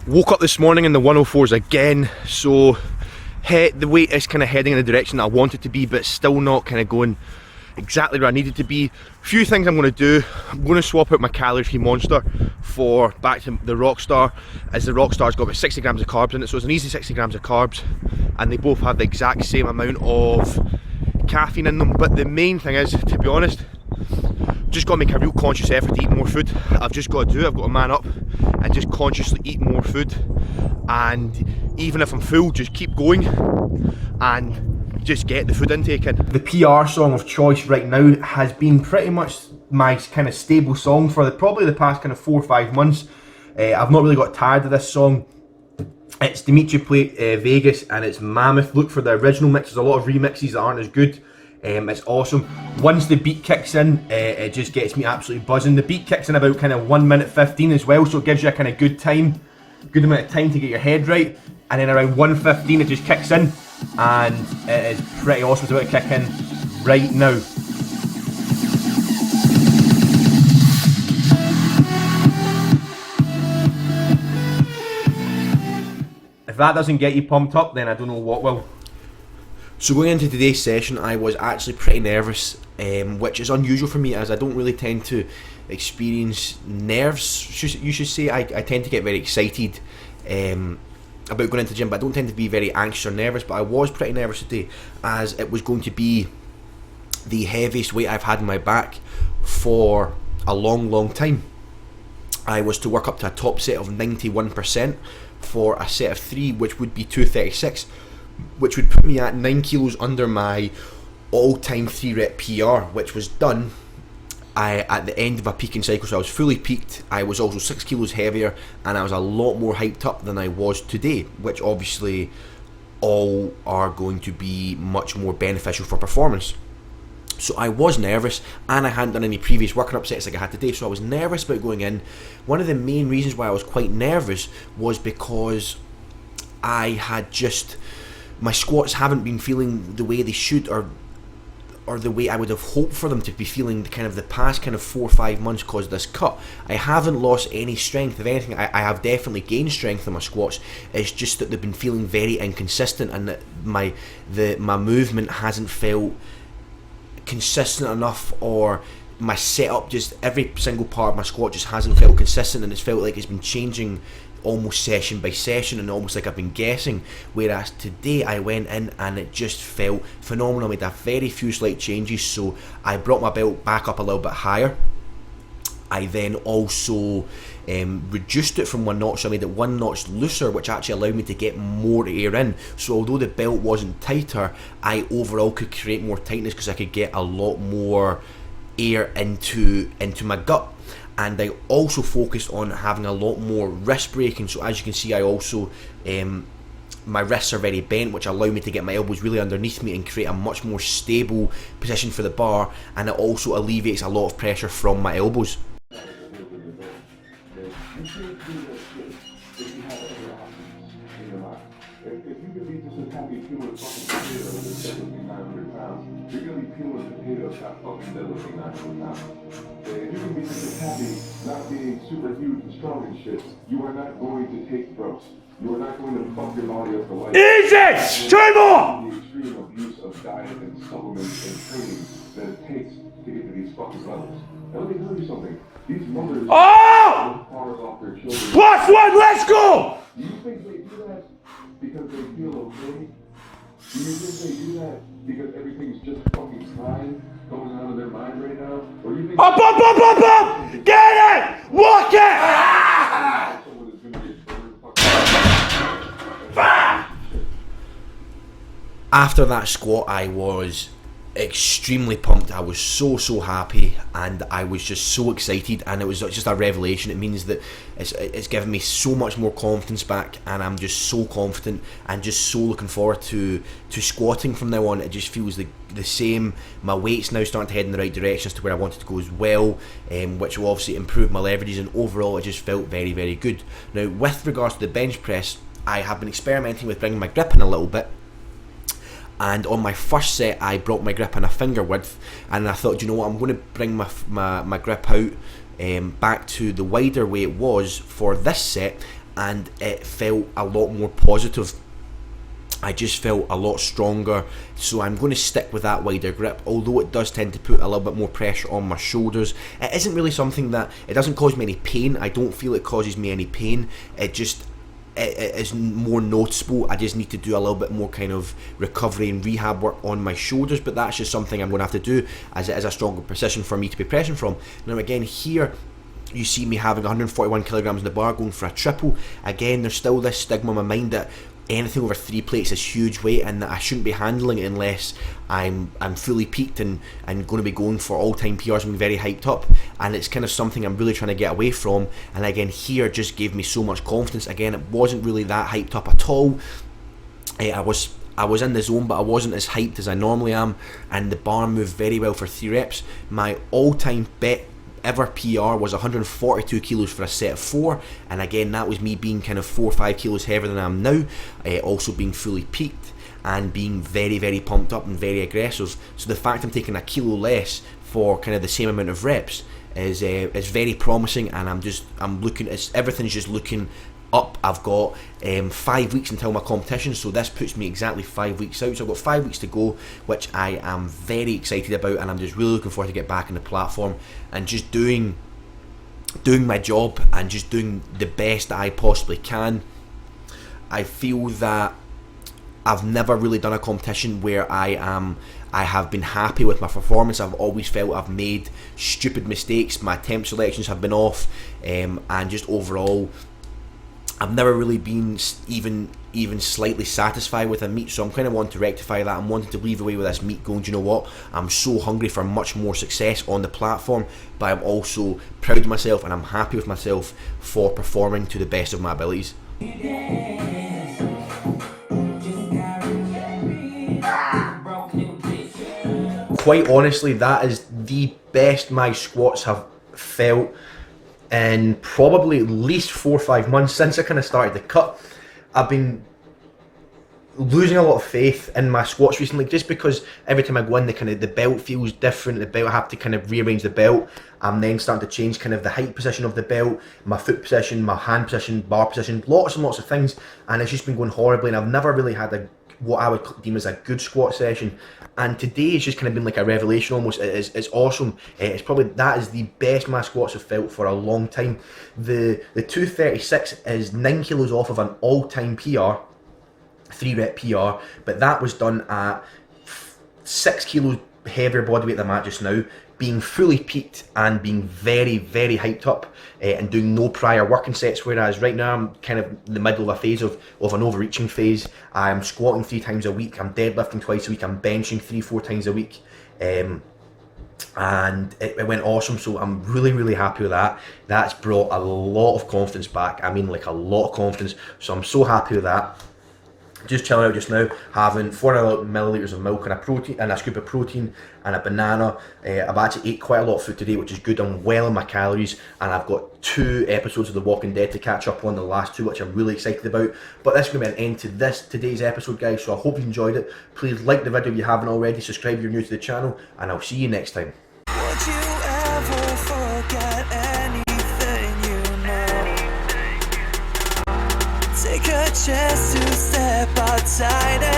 Woke up this morning in the 104s again, so the weight is kind of heading in the direction that I want it to be, but it's still not kind of going exactly where I need it to be. Few things I'm going to do. I'm going to swap out my calorie-free Monster for back to the Rockstar, as the Rockstar's got about 60 grams of carbs in it, so it's an easy 60 grams of carbs, and they both have the exact same amount of caffeine in them. But the main thing is, to be honest, just got to make a real conscious effort to eat more food. I've just got to do it. I've got to man up and just consciously eat more food, and even if I'm full, just keep going and just get the food intake in. The PR song of choice right now has been pretty much my kind of stable song for probably the past kind of 4 or 5 months. I've not really got tired of this song. It's Dimitri Plate Vegas, and it's mammoth. Look for the original mix. There's a lot of remixes that aren't as good. It's awesome. Once the beat kicks in, it just gets me absolutely buzzing. The beat kicks in about kind of 1 minute 15 as well, so it gives you a kind of good amount of time to get your head right. And then around 1:15 it just kicks in, and it is pretty awesome. It's about to kick in right now. If that doesn't get you pumped up, then I don't know what will. So going into today's session, I was actually pretty nervous, which is unusual for me, as I don't really tend to experience nerves, you should say. I tend to get very excited about going into the gym, but I don't tend to be very anxious or nervous. But I was pretty nervous today, as it was going to be the heaviest weight I've had in my back for a long time. I was to work up to a top set of 91% for a set of 3, which would be 236, which would put me at 9 kilos under my all-time 3 rep PR, which was done at the end of a peaking cycle. So I was fully peaked. I was also 6 kilos heavier, and I was a lot more hyped up than I was today, which obviously all are going to be much more beneficial for performance. So I was nervous, and I hadn't done any previous working up sets like I had today, so I was nervous about going in. One of the main reasons why I was quite nervous was because I had my squats haven't been feeling the way they should, or the way I would have hoped for them to be feeling the past kind of 4 or 5 months because of this cut. I haven't lost any strength. If anything, I have definitely gained strength in my squats. It's just that they've been feeling very inconsistent, and that my movement hasn't felt consistent enough, or my setup, just every single part of my squat just hasn't felt consistent, and it's felt like it's been changing almost session by session, and almost like I've been guessing. Whereas today I went in and it just felt phenomenal. I made a very few slight changes, so I brought my belt back up a little bit higher. I then also reduced it from 1 notch, so I made it 1 notch looser, which actually allowed me to get more air in. So although the belt wasn't tighter, I overall could create more tightness because I could get a lot more air into my gut. And I also focused on having a lot more wrist braking. So as you can see, I also my wrists are very bent, which allow me to get my elbows really underneath me and create a much more stable position for the bar, and it also alleviates a lot of pressure from my elbows. If you can be such a happy, not being super huge and strong and shit, you are not going to take drugs. You are not going to fuck your body up for life. Easy! 2 more! The extreme abuse of diet and supplements and training that it takes to get to these fucking levels. Now let me tell you something. These mothers Oh! cars off their children. +1, let's go! Do you think they do that because they feel okay? Do you think they do that because everything's just fucking fine going on in their mind right now? Or do you think Up! Get it! Walk it! Ah! someone is going to get fucking... After that squat, I was extremely pumped. I was so happy, and I was just so excited, and it was just a revelation. It means that it's given me so much more confidence back, and I'm just so confident and just so looking forward to squatting from now on. It just feels the same. My weight's now starting to head in the right direction as to where I want it to go as well, which will obviously improve my leverages, and overall it just felt very good. Now, with regards to the bench press, I have been experimenting with bringing my grip in a little bit. And on my first set, I brought my grip in a finger width, and I thought, you know what, I'm going to bring my grip out back to the wider way it was for this set, and it felt a lot more positive. I just felt a lot stronger, so I'm going to stick with that wider grip, although it does tend to put a little bit more pressure on my shoulders. It isn't really something that, it doesn't cause me any pain. I don't feel it causes me any pain. It is more noticeable. I just need to do a little bit more kind of recovery and rehab work on my shoulders, but that's just something I'm going to have to do, as it is a stronger position for me to be pressing from. Now again, here you see me having 141 kilograms in the bar, going for a triple. Again, there's still this stigma in my mind that anything over 3 plates is huge weight, and that I shouldn't be handling it unless I'm fully peaked and going to be going for all-time PRs and being very hyped up. And it's kind of something I'm really trying to get away from. And again, here just gave me so much confidence. Again, it wasn't really that hyped up at all. I was in the zone, but I wasn't as hyped as I normally am, and the bar moved very well for 3 reps. My all-time ever PR was 142 kilos for a set of 4, and again, that was me being kind of 4 or 5 kilos heavier than I am now, also being fully peaked and being very, very pumped up and very aggressive. So the fact I'm taking a kilo less for kind of the same amount of reps is very promising, and I'm looking, everything's just looking up. I've got 5 weeks until my competition, so this puts me exactly 5 weeks out. So I've got 5 weeks to go, which I am very excited about, and I'm just really looking forward to get back in the platform and just doing my job and just doing the best that I possibly can. I feel that I've never really done a competition where I have been happy with my performance. I've always felt I've made stupid mistakes. My attempt selections have been off, and just overall I've never really been even slightly satisfied with a meet, so I'm kind of wanting to rectify that. I'm wanting to leave away with this meet going, do you know what, I'm so hungry for much more success on the platform, but I'm also proud of myself and I'm happy with myself for performing to the best of my abilities. Quite honestly, that is the best my squats have felt in probably at least 4 or 5 months since I kind of started the cut. I've been losing a lot of faith in my squats recently, just because every time I go in, the belt feels different. The belt, I have to kind of rearrange the belt. I'm then starting to change kind of the height position of the belt, my foot position, my hand position, bar position, lots and lots of things, and it's just been going horribly, and I've never really had what I would deem as a good squat session. And today it's just kind of been like a revelation almost. It's awesome. That is the best my squats have felt for a long time. The 236 is 9 kilos off of an all-time PR, 3 rep PR, but that was done at 6 kilos heavier body weight than I'm at just now, being fully peaked and being very, very hyped up, and doing no prior working sets, whereas right now I'm kind of in the middle of a phase of an overreaching phase. I'm squatting 3 times a week, I'm deadlifting twice a week, I'm benching 3-4 times a week, and it went awesome. So I'm really, really happy with that. That's brought a lot of confidence back. I mean, like a lot of confidence, so I'm so happy with that. Just chilling out just now, having 400 milliliters of milk and a scoop of protein and a banana. I've actually ate quite a lot of food today, which is good. I'm well in my calories, and I've got 2 episodes of The Walking Dead to catch up on, the last 2, which I'm really excited about. But this is going to be an end to today's episode, guys, so I hope you enjoyed it. Please like the video if you haven't already, subscribe if you're new to the channel, and I'll see you next time. Would you ever forget anything you know? Take a chance to step outside and